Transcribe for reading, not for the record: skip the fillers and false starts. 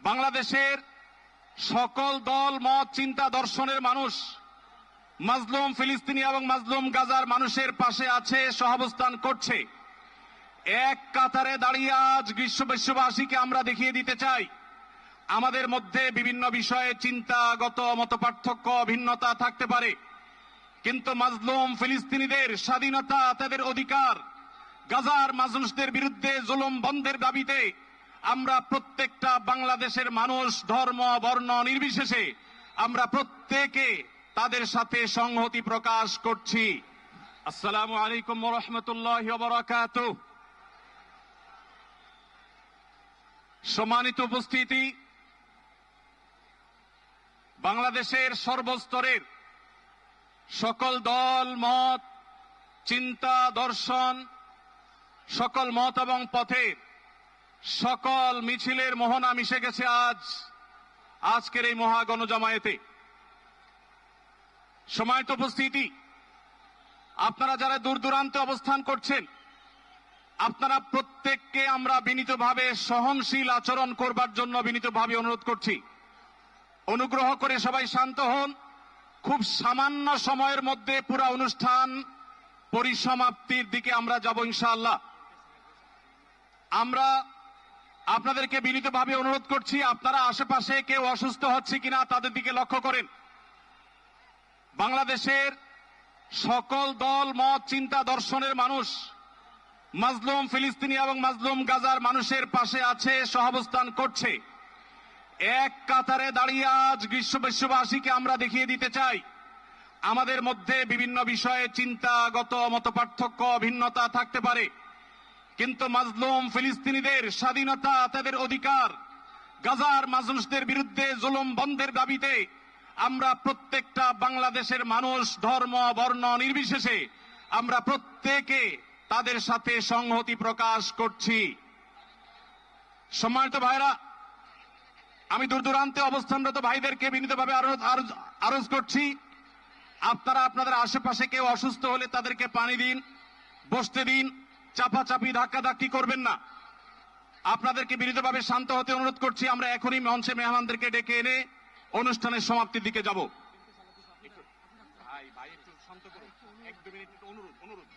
বাংলাদেশের সকল দল মত চিন্তা দর্শনের মানুষ মাজলুম ফিলিস্তিনি এবং মাজলুম গাজার মানুষের পাশে আছে, সহাবস্থান করছে। এক কাতারে দাঁড়িয়ে আজ বিশ্ববাসীকে আমরা দেখিয়ে দিতে চাই, আমাদের মধ্যে বিভিন্ন বিষয়ে চিন্তাগত মতপার্থক্য ভিন্নতা থাকতে পারে, কিন্তু মাজলুম ফিলিস্তিনিদের স্বাধীনতা, তাদের অধিকার, গাজার মানুষদের বিরুদ্ধে জুলুম বন্ধের দাবিতে আমরা প্রত্যেকটা বাংলাদেশের মানুষ ধর্ম বর্ণ নির্বিশেষে আমরা প্রত্যেকে তাদের সাথে সংহতি প্রকাশ করছি। আসসালামু আলাইকুম ওয়া রাহমাতুল্লাহি ওয়া বারাকাতুহু। সম্মানিত উপস্থিতি, বাংলাদেশের সর্বস্তরের সকল দল মত চিন্তা দর্শন, সকল মত এবং পথের সকল মিছিলের মোহনা মিশে গেছে আজকের এই মহা গণজমায়েতে। সম্মানিত উপস্থিতি, আপনারা যারা দূর দূরান্তে অবস্থান করছেন, আপনারা প্রত্যেককে আমরা বিনীতভাবে সহনশীল আচরণ করবার জন্য বিনীতভাবে অনুরোধ করছি। অনুগ্রহ করে সবাই শান্ত হন। খুব সামান্য সময়ের মধ্যে পুরো অনুষ্ঠান পরিসমাপ্তির দিকে আমরা যাব ইনশাআল্লাহ। আমরা আপনাদেরকে বিনীতভাবে অনুরোধ করছি, আপনারা আশেপাশে কেউ অসুস্থ হচ্ছে কিনা তাদের দিকে লক্ষ্য করেন। বাংলাদেশের সকল দল মত চিন্তা দর্শনের মানুষ মাজলুম ফিলিস্তিনি এবং মাজলুম গাজার মানুষের পাশে আছে, সহাবস্থান করছে। এক কাতারে দাঁড়িয়ে আজ বিশ্ববাসীকে আমরা দেখিয়ে দিতে চাই, আমাদের মধ্যে বিভিন্ন বিষয়ে চিন্তাগত মতপার্থক্য ভিন্নতা থাকতে পারে, কিন্তু মাজলুম ফিলিস্তিনিদের স্বাধীনতা, তাদের অধিকার, গাজার মানুষদের বিরুদ্ধে জুলুম বন্ধের দাবিতে আমরা প্রত্যেকটা বাংলাদেশের মানুষ ধর্ম বর্ণ নির্বিশেষে আমরা প্রত্যেকে তাদের সাথে সংহতি প্রকাশ করছি। সম্মানিত ভাইরা, আমি দূর দূরান্তে অবস্থানরত ভাইদেরকে বিনীতভাবে আরজ করছি, আপনারা আপনাদের আশেপাশে কেউ অসুস্থ হলে তাদেরকে পানি দিন, বসতে দিন, চাপাচাপি ধাক্কাধাক্কি করবেন না। আপনাদেরকে বিনীতভাবে শান্ত হতে অনুরোধ করছি। আমরা এখনই মঞ্চে মেহমানদেরকে ডেকে এনে অনুষ্ঠানের সমাপ্তির দিকে যাব। ভাই একটু শান্ত করুন, 1-2 মিনিট অনুরোধ।